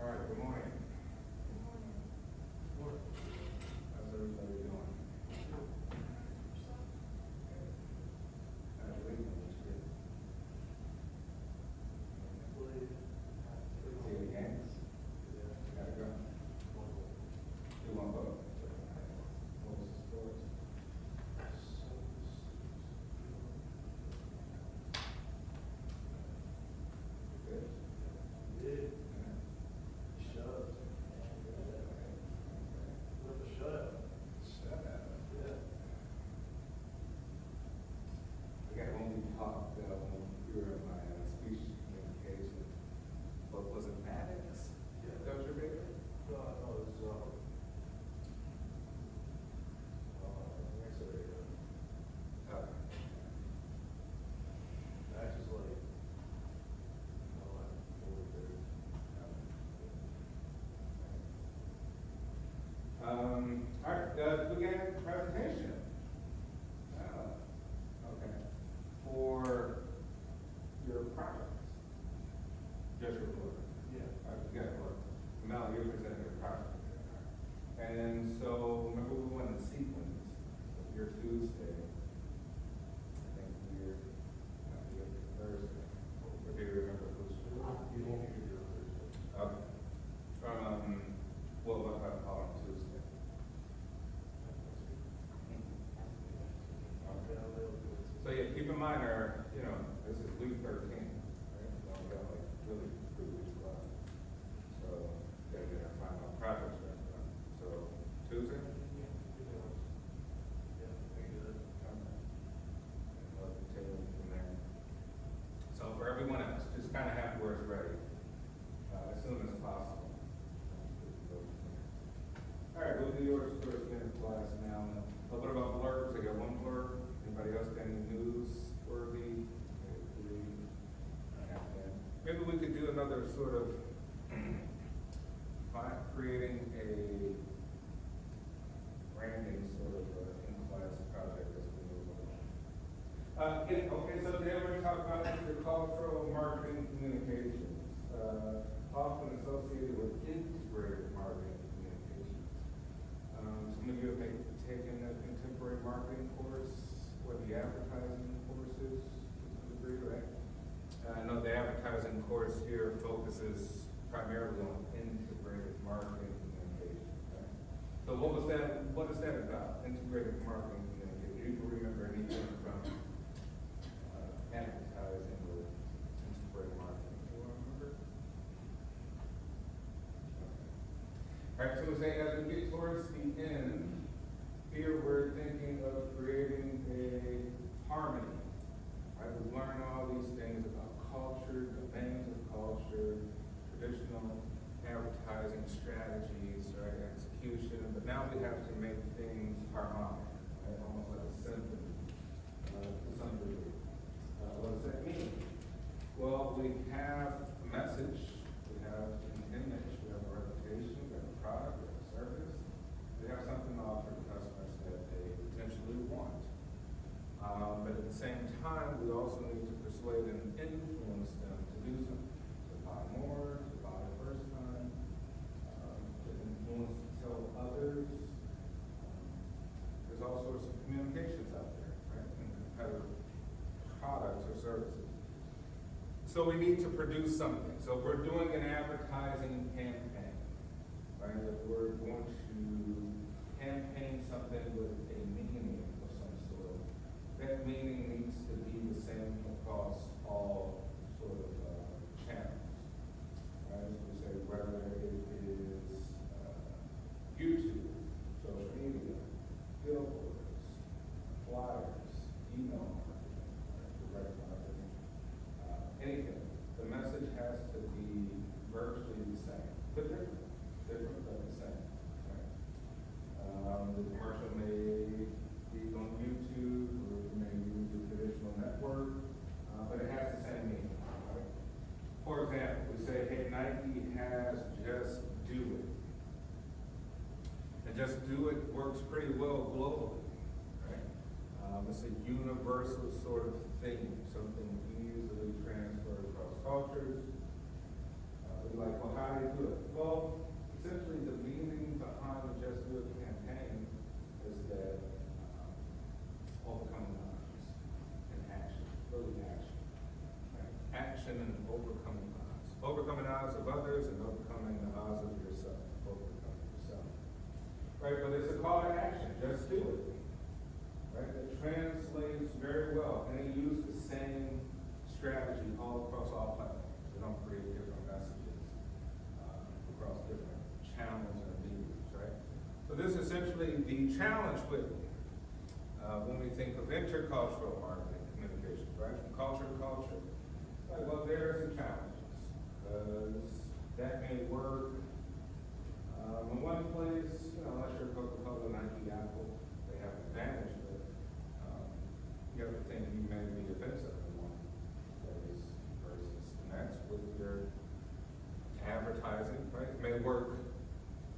All right, good morning. Morning. How's everybody doing? Waiting, which is good. See the games? Gotta go. You want to vote? What was the scores? Good? Did Yeah. shut. With the shut. Shut up. Yeah. I got only talked when you were in my speech communication. What was it, Maddox? Yeah. That was your favorite? No, it's next area. Okay. Max is like, like 43. All right, begin presentation. Okay. For your projects. Just your work. Yeah. You got work. Mel, you're presenting your project. And so, remember we went in sequence. Your Tuesday. I think we're Thursday. Or do you remember who's? You won't be here Thursday. Okay. Well, what about following Tuesday? Okay. So yeah, keep in mind this is week 13, right? We only got like really 3 weeks left. So, gotta get our final projects done. So, Tuesday? Yeah, we good. Okay. And we'll continue from there. So for everyone else, just kind of have yours ready, as soon as possible. All right, we'll do yours first minute class now. What about blurbs? I got one blurb. Anybody else got any newsworthy? Maybe we could do another sort of creating a branding sort of in-class project as we move along. Okay, so today we're going to talk about intercultural marketing communications, often associated with integrated marketing communications. Some of you have maybe taken a contemporary marketing course or the advertising courses to some degree, right? I know the advertising course here focuses primarily on integrated marketing communication. Right? So what is that about? Integrated marketing communication. Do you remember anything from advertising or integrated marketing? Do you remember? Okay. All right. So we're saying as we get towards the end, here we're thinking of creating a harmony. Right? We've learned all these things about culture, domains of culture, traditional advertising strategies, right, execution, but now we have to make things harmonic, right? Almost like a symphony to some degree. What does that mean? Well, we have a message, we have an image, we have a reputation, we have a product, we have a service, we have something to offer to customers that they potentially want. But at the same time, we also need to persuade and influence them to do something, to buy more, to buy the first time, to influence to tell others. There's all sorts of communications out there, right, and competitive products or services. So we need to produce something. So if we're doing an advertising campaign, right, if we're going to campaign something with a meaning of some sort, that meaning needs to be the same across all sort of channels. Right? So we say whether it is YouTube, social media, billboards, flyers, email marketing, direct marketing, anything. The message has to be virtually the same, but different but the same. Right? The commercial may be on YouTube, or you may use the traditional network, but it has the same meaning. Right? For example, we say, hey, Nike has Just Do It. And Just Do It works pretty well globally. Right? It's a universal sort of theme, something easily transferred across cultures. We're like, well, how do you do it? Well, rejection and overcoming odds. Overcoming odds of others and overcoming the odds of yourself. Overcoming yourself. Right, but it's a call to action. Just do it. Right? It translates very well. And they use the same strategy all across all platforms. They don't create different messages across different channels and mediums, right? So this is essentially the challenge with when we think of intercultural marketing communications, right? From culture to culture. Right, well, there are some challenges. That may work in one place, unless you're Coca-Cola, Nike, Apple, they have an advantage, but you have to think you may be offensive in one place versus the next with your advertising, right? It may work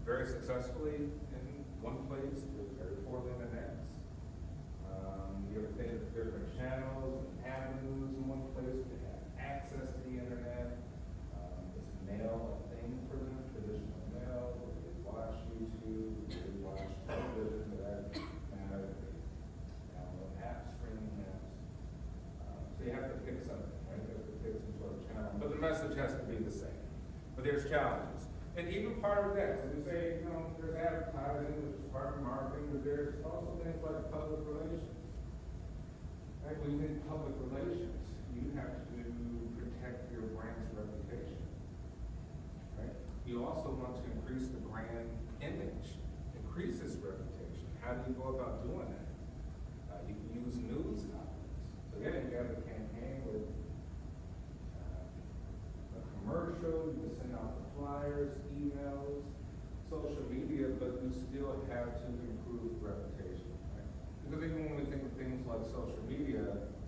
very successfully in one place, but very poorly in the next. You have to think of different channels and avenues in one place to have access to the internet. Is mail a thing for them, traditional mail? Do they watch YouTube? Do they watch television for that matter? Do they download apps, streaming apps? So you have to pick something, right? You have to pick some sort of channel. But the message has to be the same. But there's challenges. And even part of that, so we say, there's advertising, which is part of marketing, but there's also things like public relations. Right? When you think public relations, you have to protect your brand's reputation. Right? You also want to increase the brand image, increase its reputation. How do you go about doing that? You can use news outlets. So again, you have a campaign with a commercial, you can send out the flyers, emails, social media, but you still have to improve reputation. Right? Because even when we think of things like social media,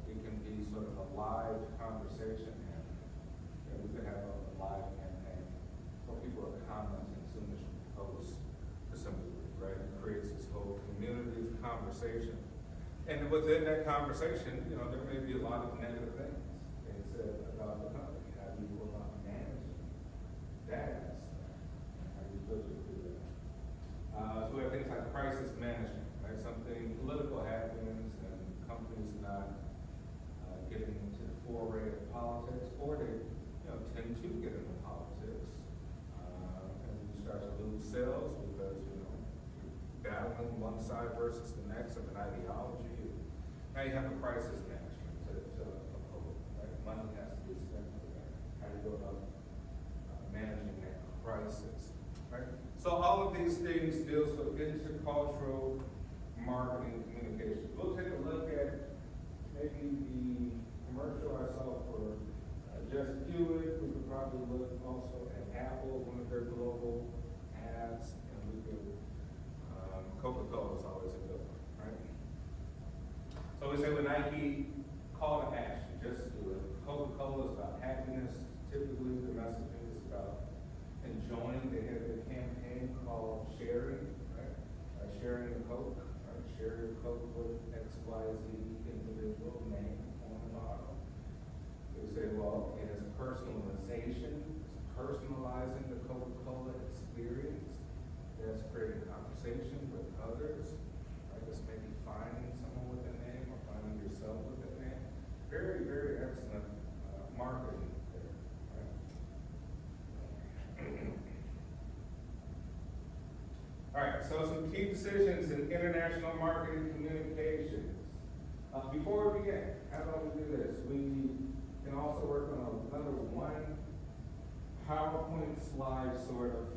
it can be sort of a live conversation. We could have a live campaign where people are commenting as soon as you post to some degree, right? It creates this whole community of conversation. And within that conversation, there may be a lot of negative things being said about the company. How do you go about managing that aspect? How do you filter through that? So we have things like crisis management, right? Something political happens and companies not getting into the foray of politics, or they tend to get into politics, and you start to lose sales because you're battling one side versus the next of an ideology. Now you have a crisis management to uphold, right? Money has to be spent for that. How do you go about managing that crisis, right? So all of these things deals with intercultural marketing communications. We'll take a look at maybe the commercial I saw for Just Do It. We could probably look also at Apple, one of their global ads, and we could, Coca-Cola is always a good one, right? So we say with Nike, call to action, just do it. Coca-Cola is about happiness. Typically the messaging is about enjoying. They have a campaign called sharing, right? Sharing the Coke, right? Share your Coke with XYZ individual name on the bottle. They say, well, it has personalization, it's personalizing the Coca-Cola experience. That's creating conversation with others, right? This may be finding someone with a name or finding yourself with a name. Very, very excellent marketing there, right? All right, so some key decisions in international marketing communications. Before we begin, how about we do this? We can also work on another one PowerPoint slide sort of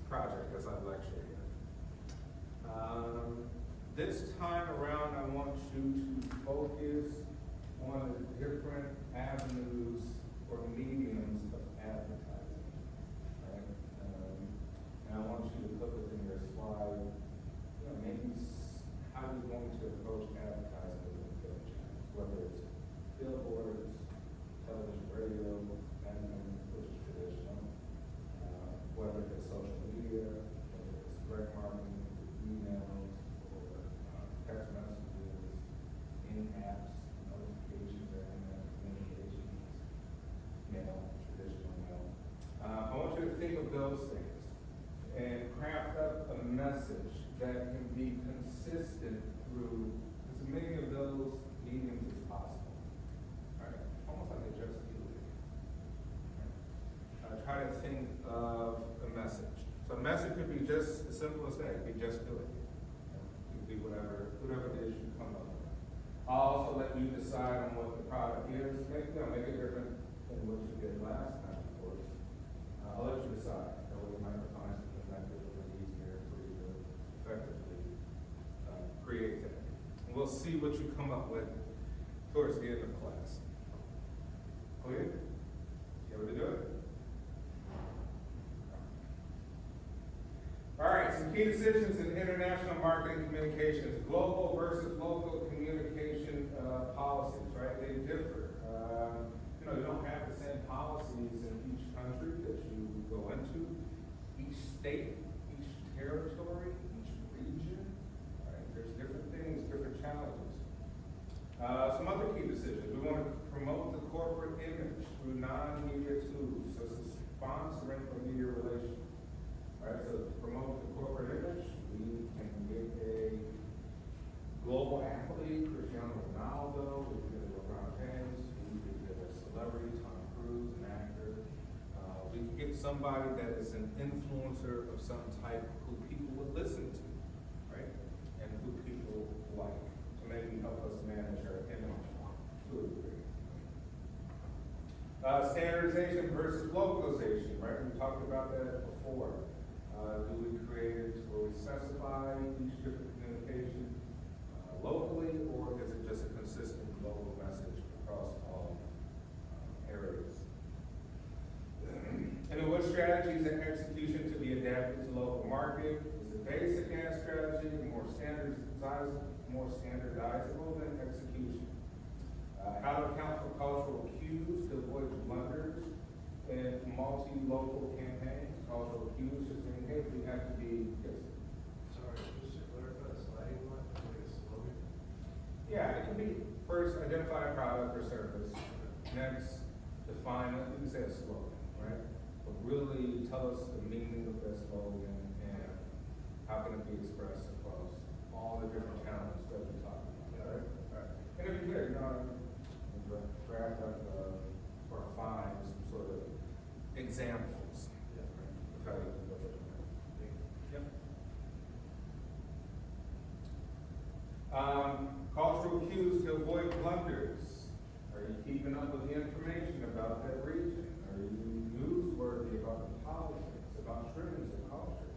project as I lecture here. This time around, I want you to focus on the different avenues or mediums of advertising, right? And I want you to put within your slide, maybe how you're going to approach advertising within film channels, whether it's billboards, television, radio, and which is traditional, whether it's social media, whether it's direct marketing, emails, or text messages, in-apps, notifications, or internet communications, mail, traditional mail. I want you to think of those things and craft up a message that can be consistent through as many of those mediums as possible. All right? Almost like a just The message could be just as simple as that, it could be just do it. It could be whatever it is you come up with. I'll also let you decide on what the product is, make it different than what you did last time, of course. I'll let you decide, that way you might find something that is a little easier for you to effectively create that. And we'll see what you come up with towards the end of class. Clear? You able to do it? All right, some key decisions in international marketing communications, global versus local communication policies, right? They differ. You don't have the same policies in each country that you go into, each state, each territory, each region, right? There's different things, different challenges. Some other key decisions. We want to promote the corporate image through non-media tools. So this is sponsoring or media relations. Right, so to promote the corporate image, we can get a global athlete, Cristiano Ronaldo, we can get a LeBron James, we can get a celebrity, Tom Cruise, an actor. We can get somebody that is an influencer of some type who people would listen to, right? And who people like. So maybe help us manage our image to a degree. Standardization versus localization, right? We talked about that before. Do we create it where we specify each different communication locally, or is it just a consistent global message across all areas? And then what strategies and execution to be adapted to local market? Is it basic as strategy, more standardizable than execution? How to account for cultural cues to avoid blunders in multi-local campaigns. Cultural cues just mean, hey, we have to be, yes. Sorry, just to clarify, the sliding one, like a slogan? Yeah, it can be first identify a product or service, next define it, you can say a slogan, right? But really tell us the meaning of that slogan and how can it be expressed across all the different channels that we talk about, right? Right. And if you get, draft up or find some sort of examples. Yeah. Of how you can go with it. Yep. Cultural cues to avoid blunders. Are you keeping up with the information about that region? Are you newsworthy about the politics, about trends and culture?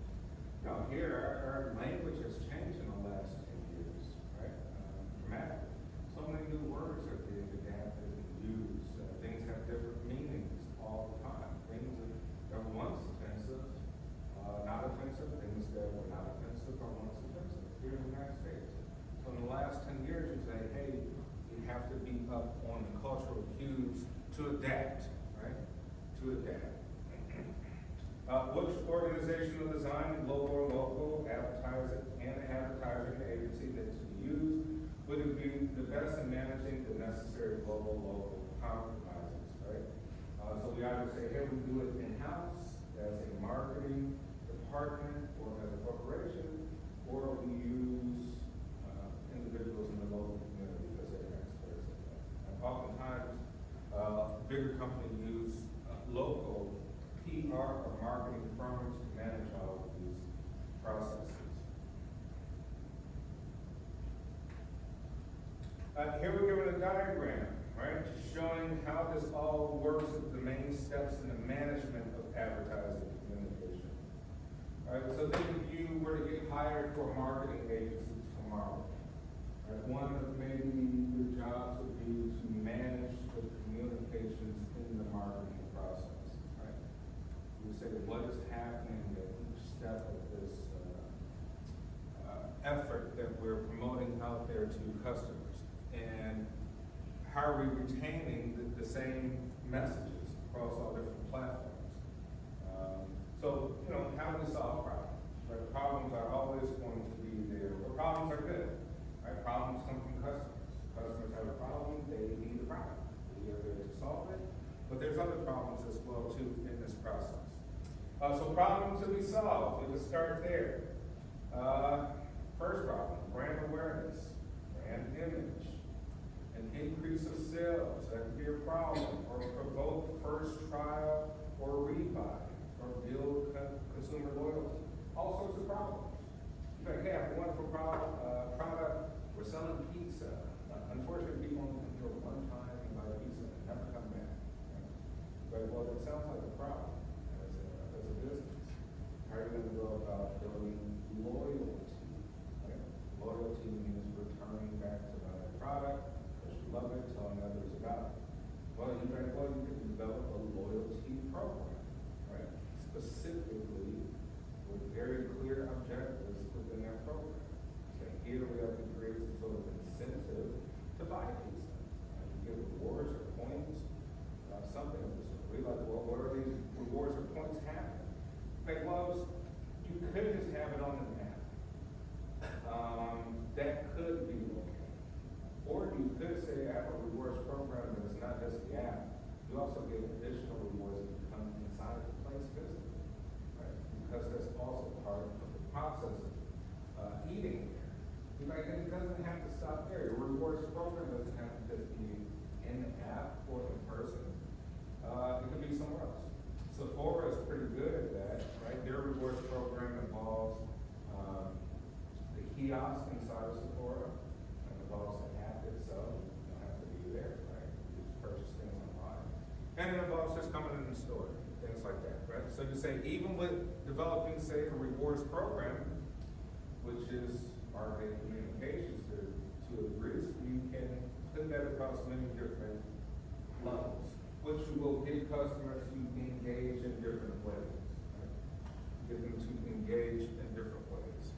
Here our language has changed in the last 10 years, right? Dramatically. So many new words are being adapted and used. Things have different meanings all the time. Things that were once offensive, not offensive. Things that were not offensive are once offensive here in the United States. So in the last 10 years, you say, hey, you have to be up on the cultural cues to adapt, right? To adapt. Which organizational design, global or local, advertising agency that to be used, would it be the best in managing the necessary global-local compromises, right? So we either say, hey, we do it in-house as a marketing department or as a corporation, or we use individuals in the local community because they're experts at that. And oftentimes, bigger companies use local PR or marketing firms to manage all of these processes. Here we're given a diagram, right, showing how this all works with the main steps in the management of advertising communication. All right, so think if you were to get hired for a marketing agency tomorrow, right, one of maybe your jobs would be to manage the communications in the marketing process, right? You would say, what is happening at each step of this effort that we're promoting out there to customers? And how are we retaining the same messages across all different platforms? So, how do we solve problems? Right? Problems are always going to be there. But problems are good. Right? Problems come from customers. Customers have a problem, they need a problem. We are there to solve it. But there's other problems as well too in this process. So problems to be solved, we can start there. First problem, brand awareness, brand image. An increase of sales, that could be a problem, or provoke first trial or rebuy. or build consumer loyalty. All sorts of problems. You might have a wonderful product, we're selling pizza. Unfortunately, people only come here one time and buy pizza and never come back. Right? Well, that sounds like a problem as a business. How are you going to go about building loyalty? Right? Loyalty means returning back to buy a product because you love it, telling others about it. Well, you can develop a loyalty program, right? Specifically with very clear objectives within that program. So here we have to create some sort of incentive to buy pizza. You give rewards or points, something of this sort. We like, well, what are these rewards or points having? Like, well, you could just have it on an app. That could be okay. Or you could say, I have a rewards program that is not just the app. You also get additional rewards that come inside the place physically, right? Because that's also part of the process of eating there. Like, it doesn't have to stop there. Your rewards program doesn't have to just be in the app or in person. It could be somewhere else. Sephora is pretty good at that, right? Their rewards program involves the kiosk inside of Sephora, and involves the app itself. You don't have to be there, right? You just purchase things online. And it involves just coming in the store, things like that, right? So you say, even with developing, say, a rewards program, which is marketing communications to a degree, you can put that across many different levels, which will get customers to engage in different ways. Right? Get them to engage in different ways.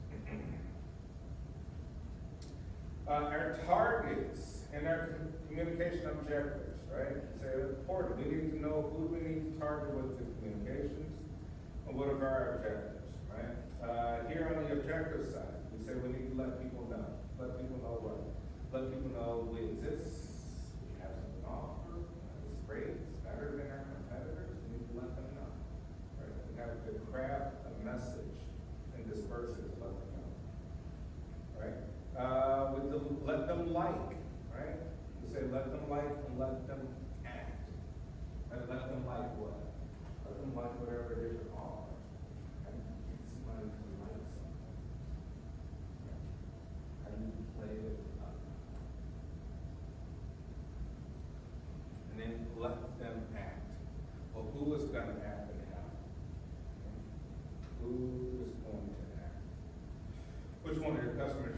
Our targets and our communication objectives, right? So it's important. We need to know who we need to target with the communications and what are our objectives, right? Here on the objective side, we say we need to let people know. Let people know what? Let people know we exist, we have something to offer, it's great, it's better than our competitors, we need to let them know. Right? We have to craft a message and disperse it to let them know. Right? Let them like, right? We say let them like and let them act. And let them like what? Let them like whatever it is you're offering. How do you get somebody to like something? Right? How do you play it up? And then let them act. Well, who is going to act and how? Who is going to act? Which one of your customers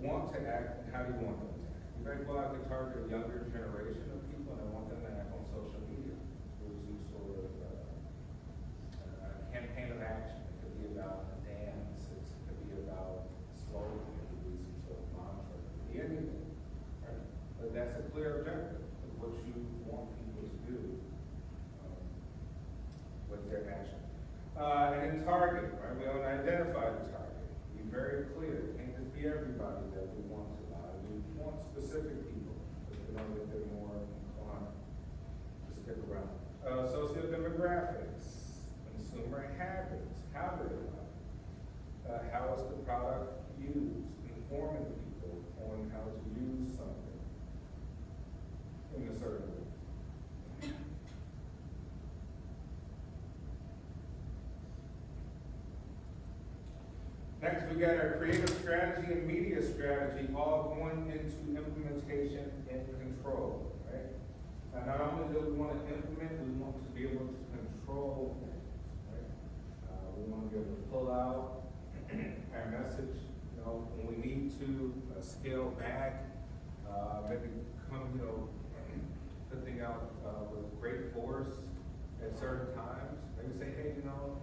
want to act, and how do you want them to act? You very well have to target a younger generation of people, and I want them to act on social media through some sort of campaign of action. It could be about a dance, it could be about a slogan, it could be some sort of mantra, it could be anything. Right? But that's a clear objective of what you want people to do with their action. And then target, right? We want to identify the target. Be very clear. It can't just be everybody that we want to buy. We want specific people because we know that they're more inclined to stick around. Socio-demographics, consumer habits, how they buy. How is the product used? Informing people on how to use something in a certain way. Next, we got our creative strategy and media strategy all going into implementation and control, right? Now, not only do we want to implement, we want to be able to control things, right? We want to be able to pull out our message, you know, when we need to scale back, maybe come, you know, putting out with great force at certain times. Maybe say, hey, you know,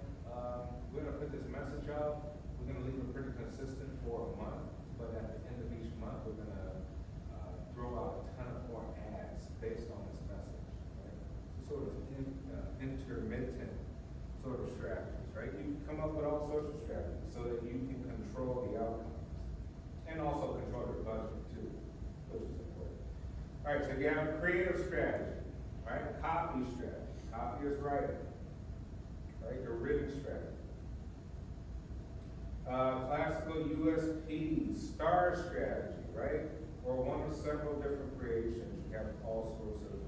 we're going to put this message out. We're going to leave it pretty consistent for a month, but at the end of each month, we're going to throw out a ton of more ads based on this message. Right? So sort of intermittent sort of strategies, right? You can come up with all sorts of strategies so that you can control the outcomes and also control your budget too, which is important. All right, so you have a creative strategy, right? Copy strategy. Copy is writing, right? Your written strategy. Classical USP, star strategy, right? Or one of several different creations. You have all sorts of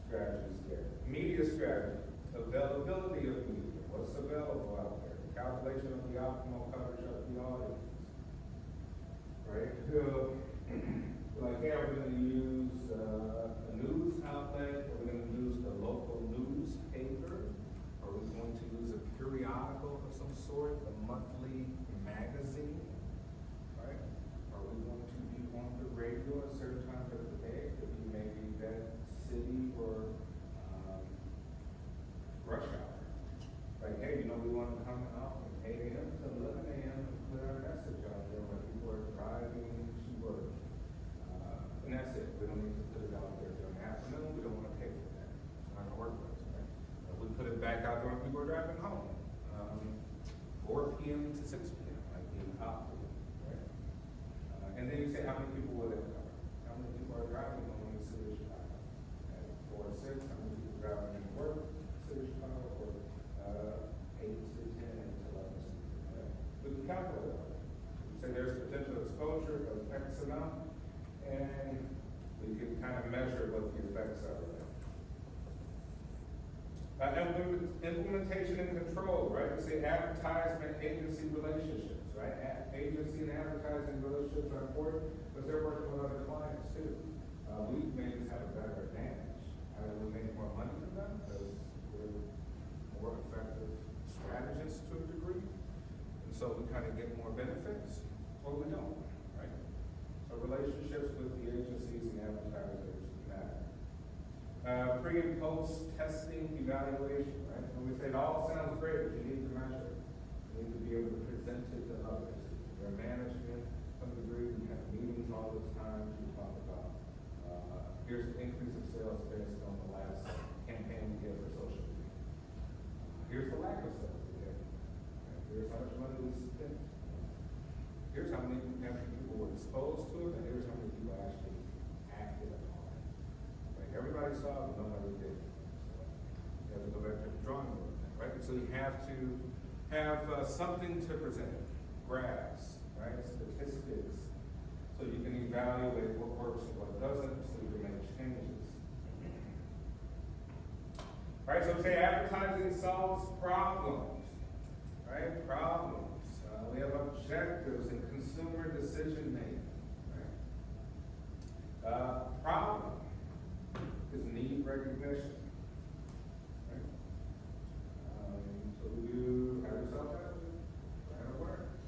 strategies there. Media strategy, availability of media. what's available out there, the calculation of the optimal coverage of the audience, right? Like, yeah, we're gonna use a news outlet, or we're gonna use the local newspaper, are we going to use a periodical of some sort, a monthly magazine, right? Are we going to be on the radio at certain times of the day? It could be maybe that city or rush hour. Like, hey, you know, we want to come out from 8 a.m. to 11 a.m. and put our message out there when people are driving to work. And that's it. We don't need to put it out there during the afternoon. We don't want to pay for that. It's not gonna work for us, right? We put it back out there when people are driving home. 4 p.m. to 6 p.m. like being optimal, right? And then you say, how many people will it cover? How many people are driving home in the city of Chicago? At 4 to 6, how many people driving to work in the city of Chicago? Or 8 to 10 to 11, right? We can calculate that. Say there's potential exposure of X amount, and we can kind of measure what the effects are. Implementation and control, right? We say advertisement, agency relationships, right? Agency and advertising relationships are important because they're working with other clients too. We may just have a better advantage. How do we make more money from them? Because we're more effective strategists to a degree. And so we kind of get more benefits, or we don't, right? So relationships with the agencies and advertisers matter. Pre and post testing, evaluation, right? When we say it all sounds great, but you need to measure. You need to be able to present it to others. Your management, to some degree, we have meetings all the time. We talk about, here's the increase of sales based on the last campaign we did for social media. Here's the lack of sales we did. Here's how much money we spent. Here's how many people were exposed to it, and here's how many people actually acted upon it. Like, everybody saw it, but nobody did. So you have to go back to the drawing board, right? So you have to have something to present, graphs, right? Statistics, so you can evaluate what works and what doesn't, so you can make changes. Right, so say advertising solves problems, right? Problems. We have objectives in consumer decision making, right? Problem is need recognition, right? So we do have yourself brand awareness,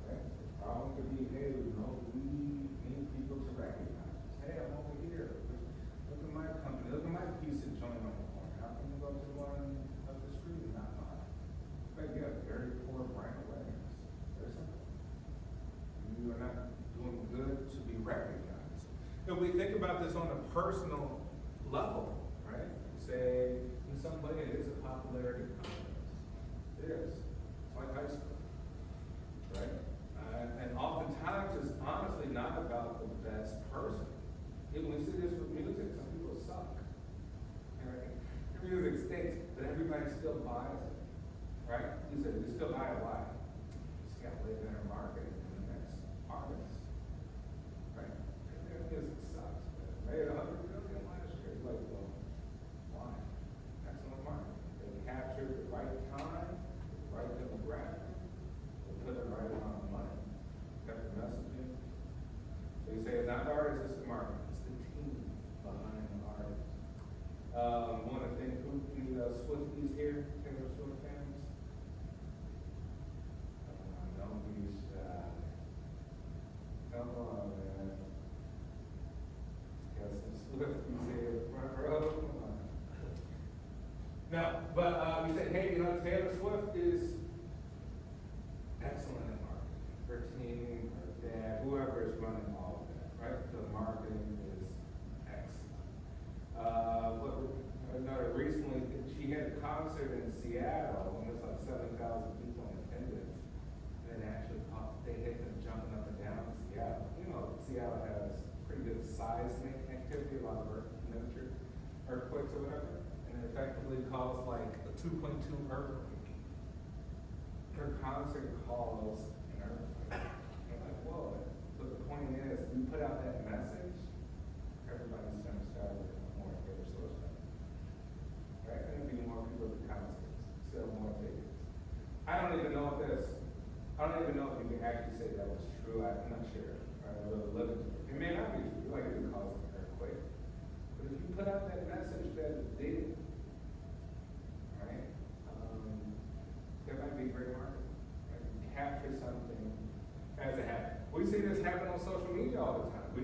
right? The problem could be, hey, you know, we need people to recognize us. Hey, I'm over here. Look at my company. Look at my piece of joint on the corner. How can you go to the one up the street and not mine? But you have very poor brand awareness. Very simple. You are not doing good to be recognized. If we think about this on a personal level, right? Say, in some way it is a popularity contest. It is. It's like high school, right? And oftentimes it's honestly not about the best person. Even we see this with music, some people suck. Right? Their music stinks, but everybody still buys it. Right? You said you still buy a why? It's got to live in our marketing and the next artist. Right? Their music sucks. Made $100 million last year. It's like, well, why? Excellent marketing. They captured the right time, the right demographic, they put the right amount of money, kept the messaging. So you say it's not the artist, it's the marketing. It's the team behind the artist. One of the things, who the Swifties here, Taylor Swift fans? Don't be shy. Come on, man. Got some Swifties here in the front row. Come on. No, but we say, hey, you know, Taylor Swift is excellent at marketing. Her team, her dad, whoever is running all of that, right? The marketing is excellent. Recently, she had a concert in Seattle, and there's like 7,000 people in attendance. And actually, they hit them jumping up and down in Seattle. You know, Seattle has pretty good seismic activity, a lot of miniature earthquakes or whatever, and it effectively caused like a 2.2 earthquake. Her concert caused an earthquake. And like, whoa. But the point is, we put out that message, everybody's going to start looking more Taylor Swift. Right? And there'll be more people share, right, or the living space. It may not be true, like it didn't cause an earthquake, but if you put out that message that it did, right, that might be a great marketing, right? Capture something as it happened. We see this happen on social media all the time. We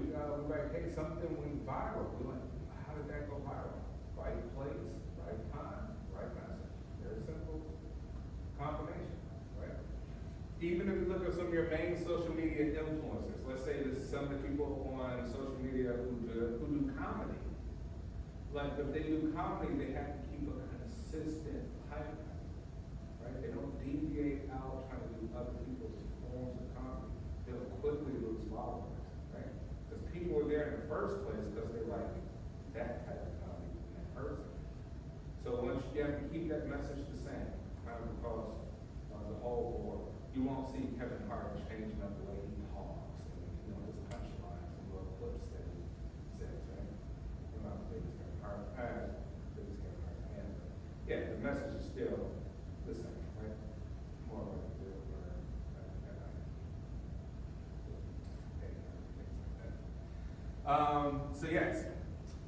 like, hey, something went viral. We're like, how did that go viral? Right place, right time, right message. Very simple combination, right? Even if you look at some of your main social media influencers, let's say there's some of the people on social media who do comedy. Like if they do comedy, they have to keep a consistent pipeline, right? They don't deviate out trying to do other people's forms of comedy. They'll quickly lose followers, right? Because people were there in the first place because they like that type of comedy from that person. So once you have to keep that message the same, kind of across the whole board, you won't see Kevin Hart changing up the way he talks and his punchlines and little clips that he says, right? I'm not the biggest Kevin Hart fan, but yeah, the message is still the same, right? More like a real word. So yes,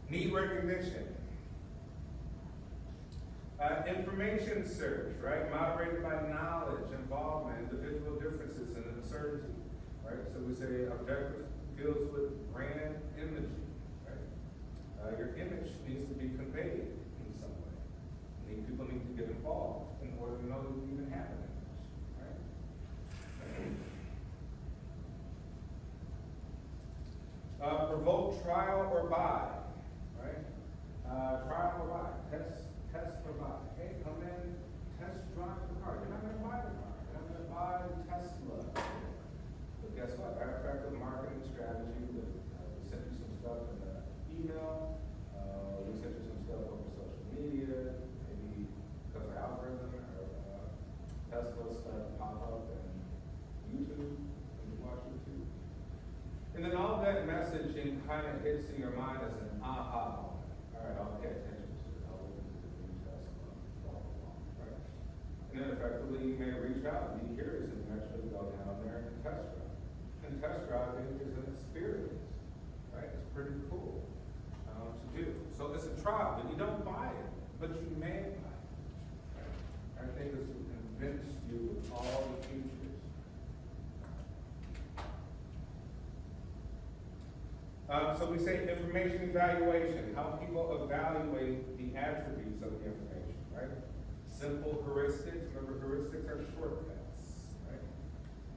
need recognition. Information search, right? Moderated by knowledge, involvement, individual differences, and uncertainty, right? So we say objective deals with brand imaging, right? Your image needs to be conveyed in some way. People need to get involved in order to know that you even have an image, right? Provoke trial or buy, right? Trial or buy, test or buy. Hey, come in, test drive the car. You're not going to buy the car. You're not going to buy the Tesla. But guess what? Our effective marketing strategy, we sent you some stuff in the email. We sent you some stuff over social media. Maybe because of algorithm or Tesla stuff pop up in YouTube when you watch YouTube. And then all that messaging kind of hits in your mind as an aha moment. All right, I'll pay attention to it. I'll look into the new Tesla, blah, blah, blah, right? And then effectively you may reach out and be curious and actually go down there and test drive. And test driving is an experience, right? It's pretty cool to do. So it's a trial, but you don't buy it, but you may buy it. Right? I think it's to convince you with all the features. So we say information evaluation, how people evaluate the attributes of the information, right? Simple heuristics, remember heuristics are shortcuts, right?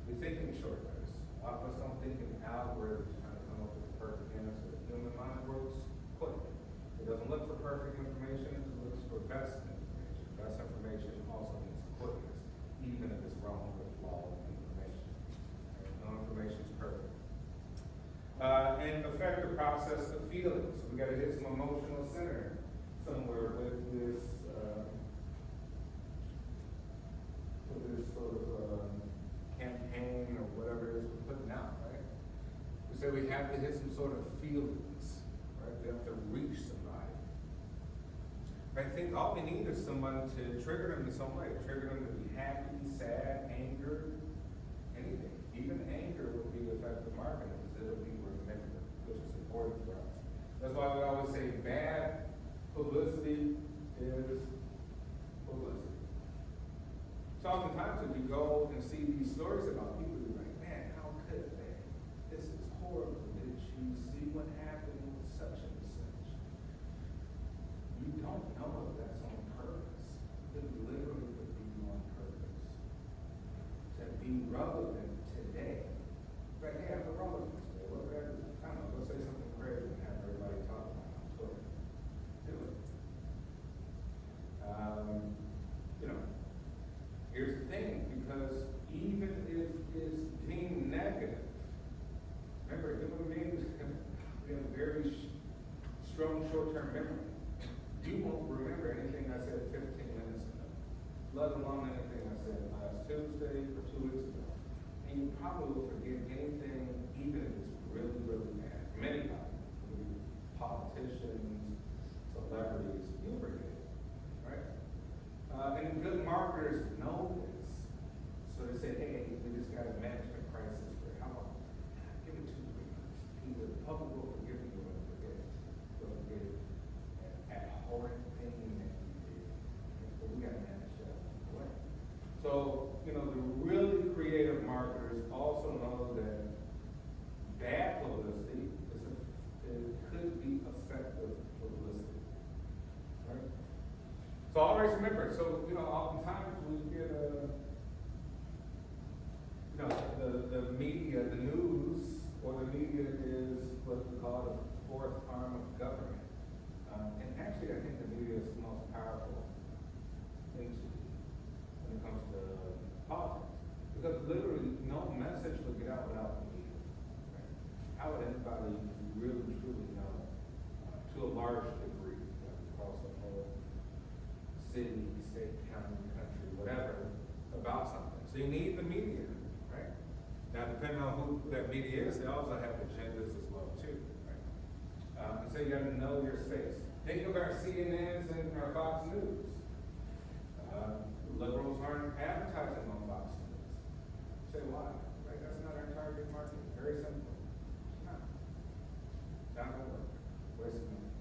We think in shortcuts. A lot of us don't think in algorithms trying to come up with the perfect answer. The human mind works quick. It doesn't look for perfect information, it looks for best information. Best information also means quickness, even if it's wrong or flawed information. Right? No information is perfect. And affect the process of feelings. So we got to hit some emotional center somewhere with this sort of campaign or whatever it is we're putting out, right? We say we have to hit some sort of feelings, right? We have to reach somebody. I think all we need is someone to trigger them in some way, trigger them to be happy, sad, angered, anything. Even anger would be effective marketing because it'll be remembered, which is important for us. That's why we always say bad publicity is publicity. So oftentimes if you go and see these stories about people, you're like, man, how could they? This is horrible. Did you see what happened with such and such? You don't know if that's on purpose. It literally could be on purpose. To be relevant today. But hey, I'm relevant today. Whatever, I don't know, go say something crazy and have everybody talk about it on Twitter. Do it. Here's the thing, because even if it's deemed negative, remember, human beings we have very strong short-term memory. You won't remember anything I said 15 minutes ago, let alone anything I said last Tuesday or 2 weeks ago. And you probably will forget anything, even if it's really, really bad. From anybody, politicians, celebrities, you'll forget it, right? And good marketers know this. So they say, hey, we just got a management crisis for how long? So always remember, so, you know, oftentimes we get you know, the media, the news, or the media is what we call the fourth arm of government. And actually, I think the media is the most powerful entity when it comes to politics. Because literally, no message would get out without the media. Right? How would anybody really, truly know, to a large degree, across the whole city, state, county, country, whatever, about something? So you need the media, right? Now, depending on who that media is, they also have agendas as well, too, right? And so you gotta know your space. Think of our CNNs and our Fox News. Liberals aren't advertising on Fox News. Say why? Right, that's not our target market. Very simple. It's not. It's not gonna work. Waste of money.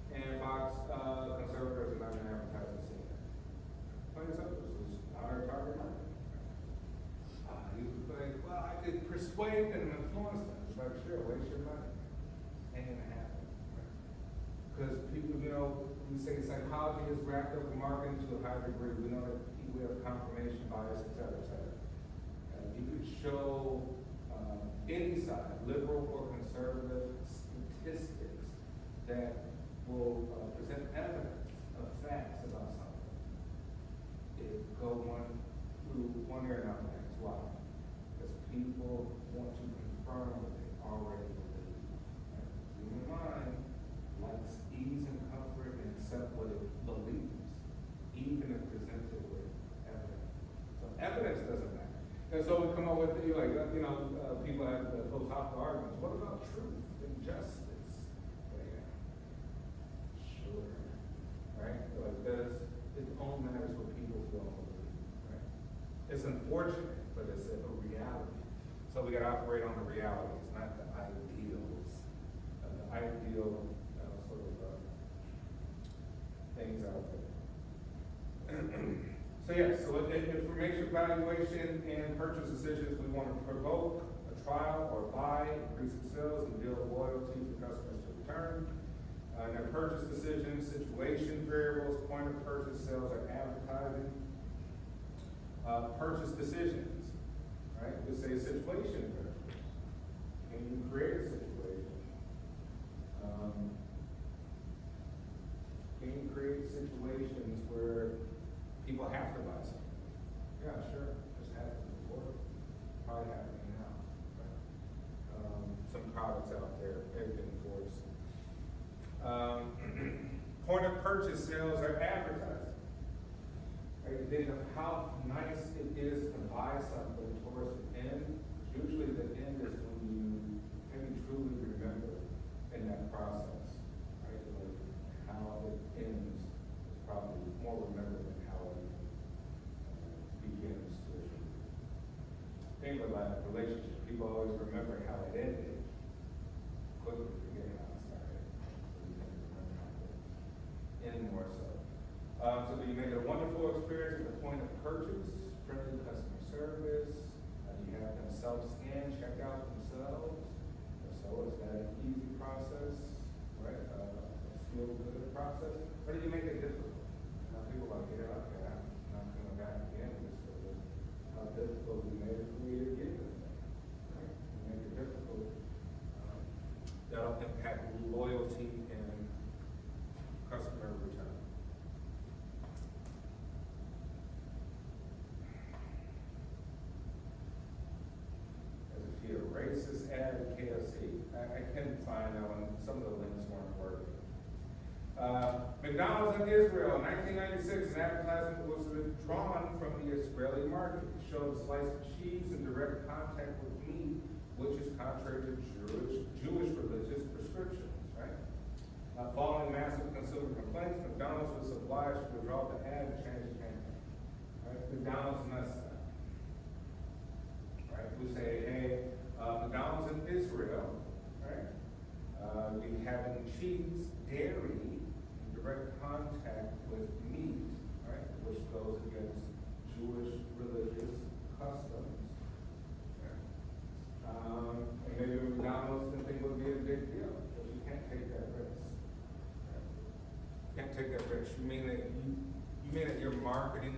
And Fox, conservatives are not gonna advertise on CNN. Plain and simple, it's not our target market. You could say, well, I could persuade them and influence them. It's like, sure, waste your money. Ain't gonna happen. Because people, you know, we say psychology is wrapped up in marketing to a high degree. We know that we have confirmation bias, et cetera, et cetera. You could show any side, liberal or conservative, statistics that will present evidence of facts about something. It go through one ear and out the next. Why? Because people want to confirm what they already believe. Right? The human mind likes ease and comfort and accept what it believes, even if presented with evidence. So evidence doesn't matter. And so we come up with, you know, people have philosophical arguments. What about truth and justice? Well, yeah, sure, right? Like it only matters what people feel and believe, right? It's unfortunate, but it's a reality. So we got to operate on the realities, not the ideals. The ideal sort of things out there. So yes, so information evaluation and purchase decisions, we want to provoke a trial or buy, increase in sales, and build loyalty for customers to return. And their purchase decisions, situation variables, point of purchase, sales, or advertising. Purchase decisions, right? We say situation variables. Can you create a situation? Can you create situations where people have to buy something? Yeah, sure. Just happened before. Probably happening now. Right? Some products out there have been forced. Point of purchase sales are advertising. Right? You think of how nice it is to buy something towards the end. Usually the end is when you maybe truly remember in that process. Right? Like how it ends is probably more remembered than how it begins to. Think about relationships. People always remember how it ended. Quickly forget how it started. So you tend to remember how it end more so. So you make it a wonderful experience at the point of purchase, friendly customer service. You have them self-scan, check out themselves. So is that an easy process, right? A feel-good process? Or do you make it difficult? Now people are like, yeah, okay, I'm not coming back again just because of how difficult we made it for me to get this thing. Right? You make it difficult. That'll impact loyalty and customer return. A racist ad at KFC. I couldn't find that one. Some of the links weren't working. McDonald's in Israel, 1996, an advertisement was withdrawn from the Israeli market. It showed a slice of cheese in direct contact with meat, which is contrary to Jewish religious prescriptions, right? Following massive consumer complaints, McDonald's was obliged to withdraw the ad and change the campaign. Right? McDonald's messed up. Right? We say, hey, McDonald's in Israel, right? We having cheese, dairy, in direct contact with meat, right? Which goes against Jewish religious customs. Right? And maybe McDonald's didn't think it would be a big deal, but you can't take that risk. Right? You can't take that risk. You mean that you you mean that your marketing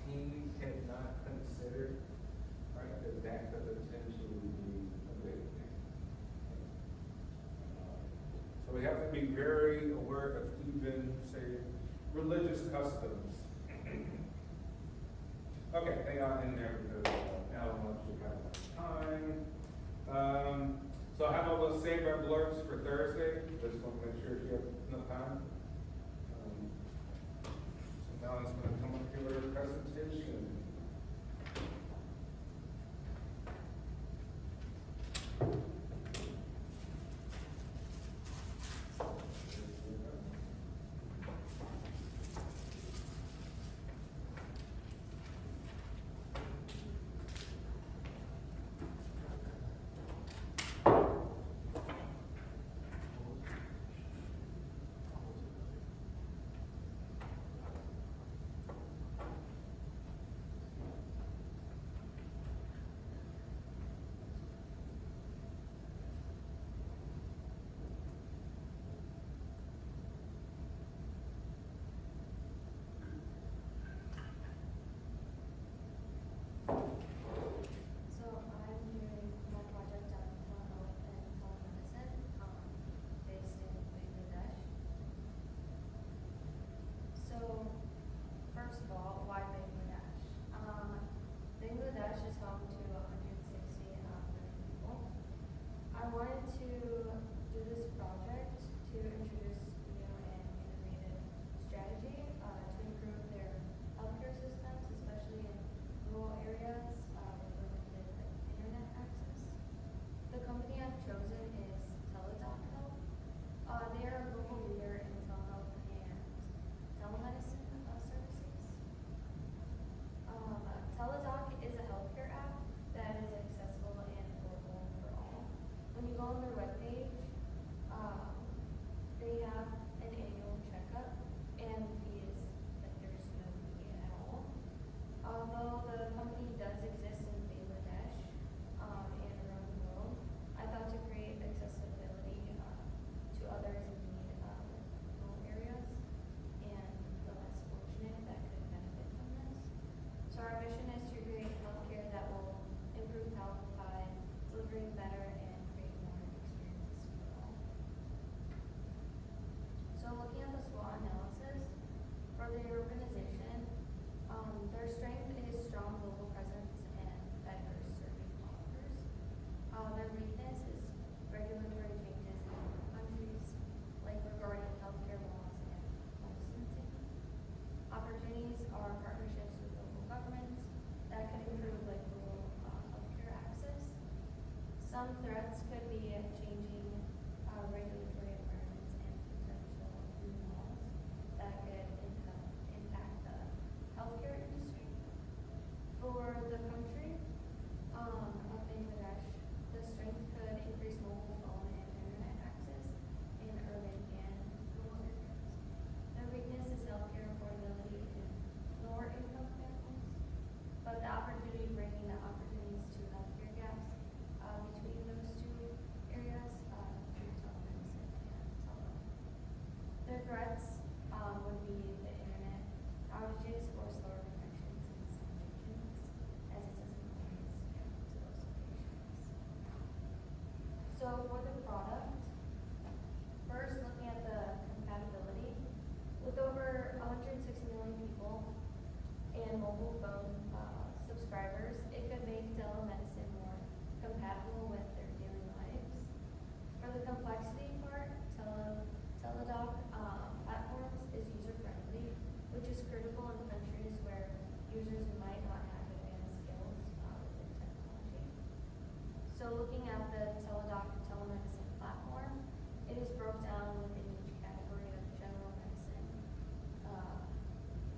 team had not considered, right, that could potentially be a big thing. So we have to be very aware of even, say, religious customs. Okay, they are in there because now I don't want you to have much time. So how about we'll save our blurbs for Thursday? Just want to make sure you have enough time. So now it's going to come up here with a presentation. So I'm doing my project on telehealth and telemedicine, based in Bangladesh. So, first of all, why Bangladesh? Bangladesh is home to 160 million people. I wanted to do this project to introduce new and innovative strategy to improve their healthcare systems, especially in rural areas with limited internet access. The company I've chosen is Teladoc Health. They are a global leader in telehealth and telemedicine services. Teladoc is a healthcare app that is accessible and affordable for all. When you go on their webpage, they have an annual checkup, and the fee is that there's no fee at all. Although the company does exist in Bangladesh and around the world, I thought to create accessibility to others in need rural areas and the less fortunate that could benefit from this. So our mission is to create healthcare that will improve health by delivering better and create more experiences for all. So looking at the SWOT analysis for the organization, their strength is strong global presence and diverse serving offers. Their weakness is regulatory changes in other countries, like regarding healthcare laws and licensing. Opportunities are partnerships with local governments that could improve like rural healthcare access. Some threats could be changing regulatory environments and potential new laws that could impact the healthcare industry. For the country of Bangladesh, the strength could increase mobile phone and internet access in urban and rural areas. Their weakness is healthcare affordability in lower income families, but the opportunity bringing the opportunities to healthcare gaps between those two areas through telemedicine and telehealth. Their threats would be the internet outages or slower connections in some regions, as it doesn't always get to those locations. So for the product, first looking at the compatibility, with over 160 million people and mobile phone subscribers, it could make telemedicine more compatible with their daily lives. For the complexity part, Teladoc platforms is user-friendly, which is critical in countries where users might not have advanced skills within technology. So looking at the Teladoc telemedicine platform, it is broke down within each category of general medicine,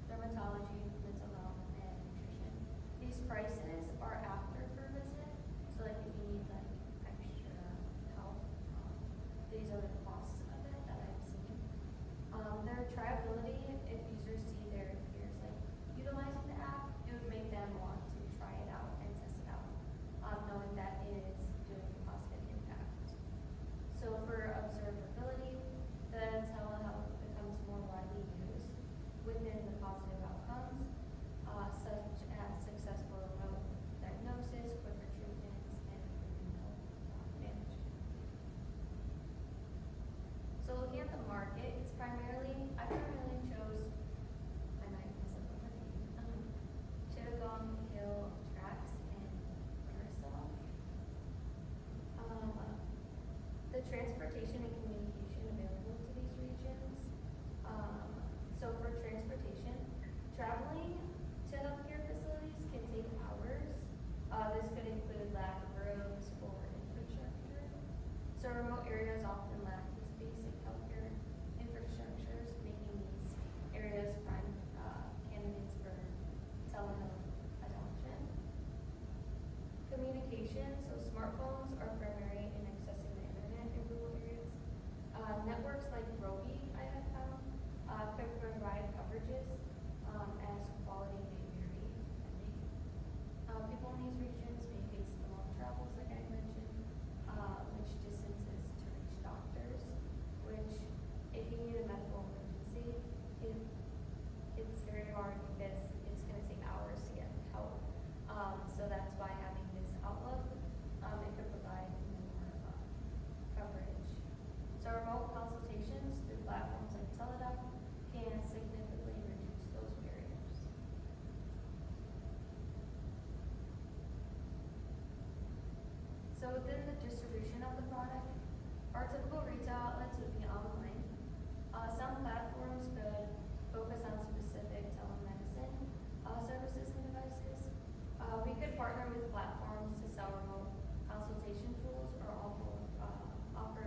dermatology, mental health, and nutrition. These prices are after per visit, so like if you need like extra help, these are the costs of it that I've seen. transportation and communication available to these regions. So for transportation, traveling to healthcare facilities can take hours. This could include lack of roads or infrastructure. So remote areas often lack these basic healthcare infrastructures, making these areas prime candidates for telehealth adoption. Communication, so smartphones are primary in accessing the internet in rural areas. Networks like Robi, I have found, could provide coverages as quality may vary depending. People in these regions may face the long travels, like I mentioned, which distances to reach doctors, which if you need a medical emergency, it's very hard because it's going to take hours to get help. So that's why having this outlook, it could provide more coverage. So remote consultations through platforms like Teledoc can significantly reduce those barriers. So within the distribution of the product, our typical retail outlets would be online. Some platforms could focus on specific telemedicine services and devices. We could partner with platforms to sell remote consultation tools or offer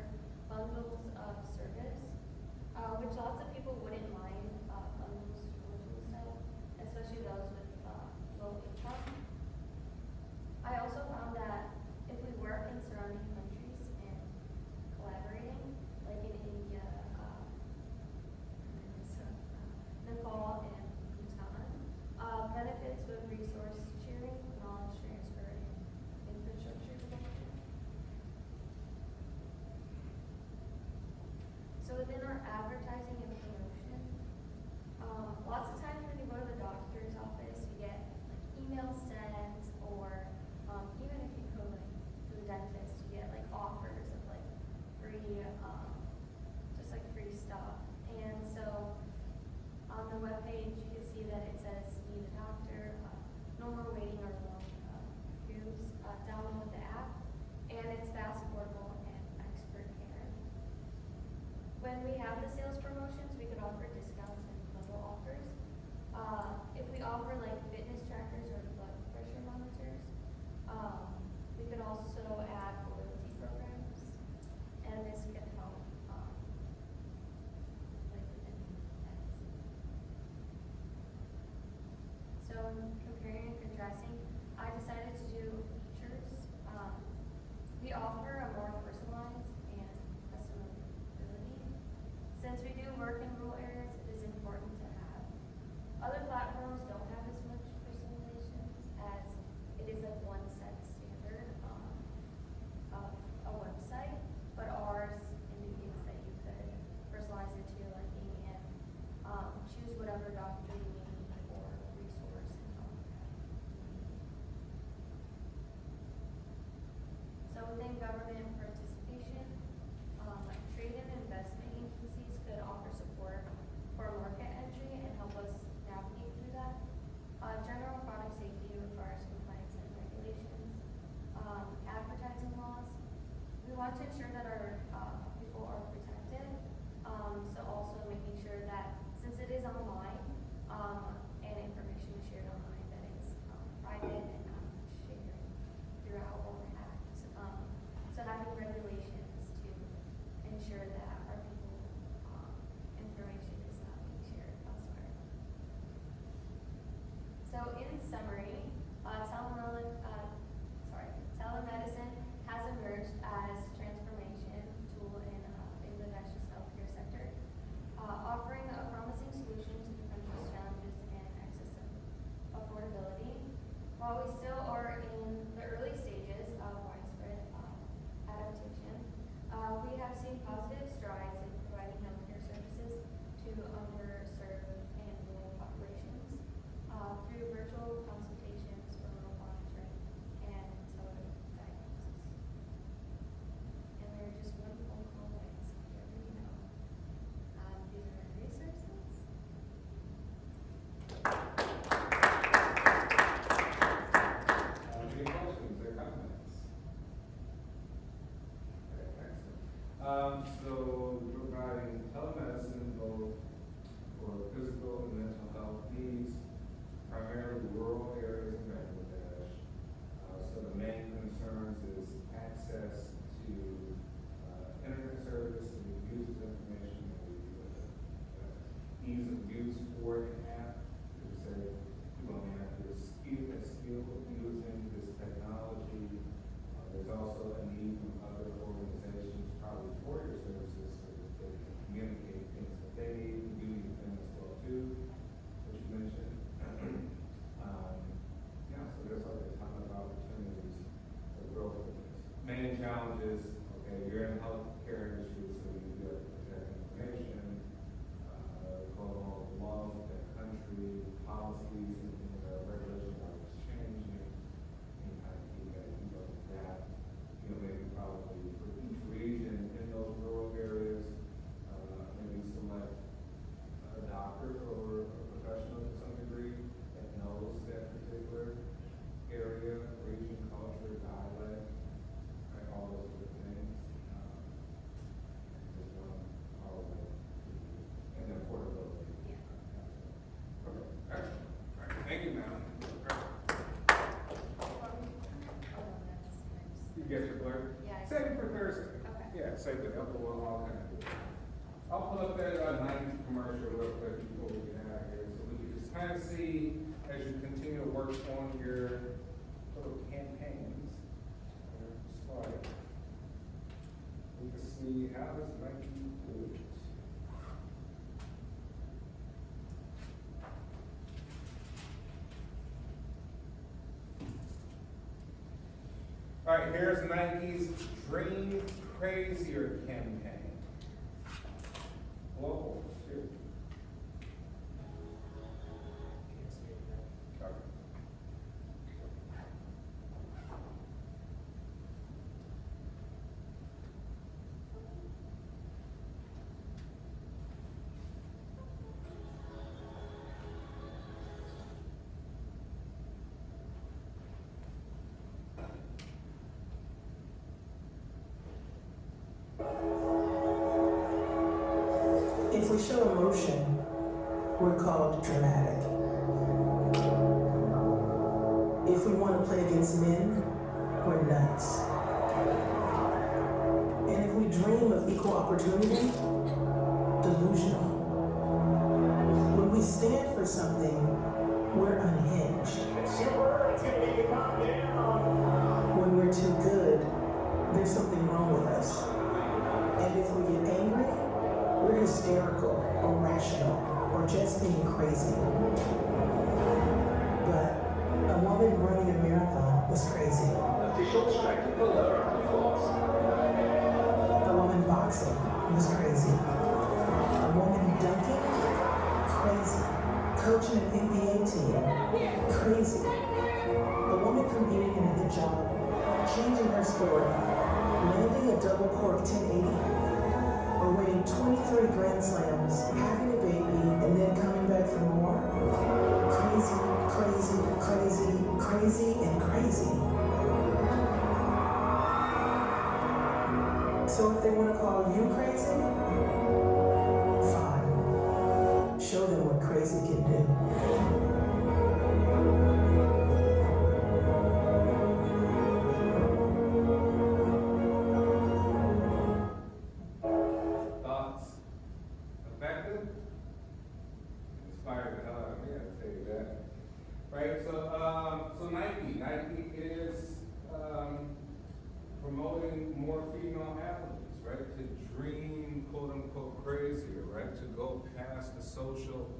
bundles of service, which lots of people wouldn't mind bundles for tool sale, especially those with low income. I also found that if we work in surrounding countries and collaborating, like in India, Nepal, and Bhutan, benefits with resource sharing, knowledge transfer, and infrastructure development. So within our advertising and promotion, lots of times when you go to the doctor's office, you get like emails sent, or even if you go like to the dentist, you get like offers of like free, just like free stuff. And so on the webpage, you can see that it says need a doctor, no more waiting or long queues. Download the app, and it's fast, affordable, and expert care. When we have the sales promotions, we could offer discounts and bundle offers. If we offer like fitness trackers or blood pressure monitors, we could also add loyalty programs, and this can help like within ads. So comparing and contrasting, I decided to do features. We offer a more personalized and customizability. Since we do work in rural areas, it is important to have. Other platforms don't have as much personalization as it is like one set standard of a website, but ours indicates that you could personalize it to your liking and choose whatever doctor you need or resource and help you need. So within government participation, like trade and investment agencies could offer support for market entry and help us navigate through that. General product safety requires compliance and regulations. Advertising laws, we want to ensure that our people are protected. So also making sure that since it is online and information is shared online, that it's private and not shared throughout or hacked. So having regulations to ensure that our people information is not being shared elsewhere. So in summary, telemedicine has emerged as transformation tool in Bangladesh's healthcare sector, offering a promising solution to the country's challenges and access and affordability. While we still are in the early stages of widespread adaptation, we have seen positive strides in providing healthcare services to underserved and rural populations through virtual needs, primarily rural areas in Bangladesh. So the main concerns is access to internet service, and use of information, ease of use for an app. We say people only have to skill using this technology. There's also a need from other organizations, probably for your services, so that they can communicate things that they need. You need them as well too, which you mentioned. Yeah, so there's like a ton of opportunities for growth in this. Main challenges, okay, you're in healthcare industry, so you need to protect information, follow all the laws of that country, policies, and regulations are always changing. And kind of keep that, you know, that, you know, maybe probably for each region in those rural areas, maybe select a doctor or a professional to some degree that knows that particular area, region, culture, dialect, right, all those good things. Just one, all of it. And then affordability. Yeah. Okay, excellent. All right, thank you, ma'am. You get your blurb? Yeah. Save it for Thursday. Okay. Yeah, save it up, we'll all kind of do it. I'll pull up that 90s commercial real quick before we get out of here, so we can just kind of see as you continue to work on your little campaigns, your slide. We can see how does Nike do it. All right, here's Nike's Dream Crazier campaign. Global, too. Okay. If we show emotion, we're called dramatic. If we want to play against men, we're nuts. And if we dream of equal opportunity, delusional. When we stand for something, we're unhinged. When we're too good, there's something wrong with us. And if we get angry, we're hysterical, irrational, or just being crazy. But a woman running a marathon was crazy. A woman boxing was crazy. A woman dunking, crazy. Coaching an NBA team, crazy. A woman competing in a hijab, changing her sport, landing a double cork 1080. Or winning 23 Grand Slams, having a baby, and then coming back for more. Crazy, crazy, crazy, crazy, and crazy. So if they want to call you crazy, fine. Show them what crazy can do. Thoughts? Effective? Inspired the hell out of me, I'll tell you that. Right, so Nike is promoting more female athletes, right? To dream, quote unquote, crazier, right? To go past the social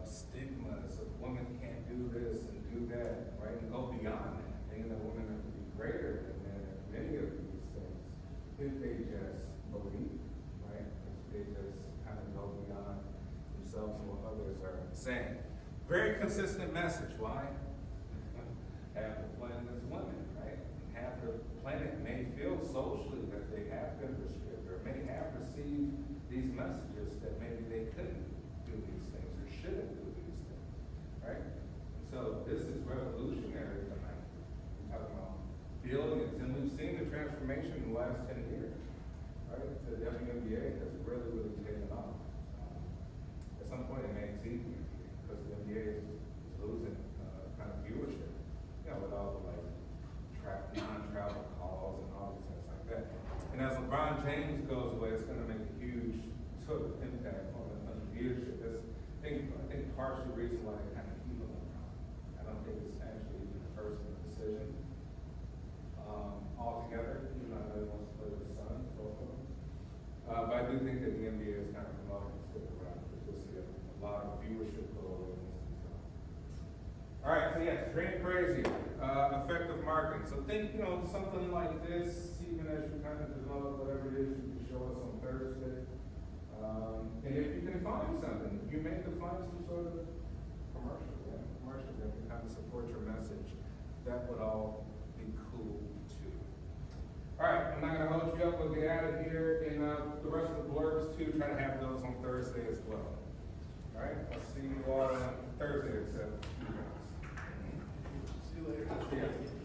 stigmas of women can't do this and do that, right? And go beyond that. Thinking that women are to be greater than men at many of these things if they just believe, right? If they just kind of go beyond themselves and what others are saying. Very consistent message. Why? Half the planet is women, right? Half the planet may feel socially that they have been restricted or may have received these messages that maybe they couldn't do these things or shouldn't do these things, right? So this is revolutionary tonight. We're talking about billions, and we've seen the transformation in the last 10 years, right? The WNBA has really, really taken off. At some point it may exceed the NBA. because the NBA is losing, kind of viewership, you know, with all the like non-travel calls and all these things like that. And as LeBron James goes away, it's gonna make a huge sort of impact on the viewership. That's, I think partially the reason why they kind of keep him around. I don't think it's actually even a personal decision, altogether, even though I know he wants to play with his sons, both of them. But I do think that the NBA is kind of promoting to stick around, because you'll see a lot of viewership go away in this season. All right, so yes, Dream Crazy, effective marketing. So think, you know, something like this, even as you kind of develop whatever it is you can show us on Thursday. And if you can find something, you may find some sort of commercial that can kind of support your message. That would all be cool too. All right, I'm not gonna hold you up. We'll get out of here, and the rest of the blurbs too. Try to have those on Thursday as well. All right, I'll see you all on Thursday, except you guys. See you later. Yeah.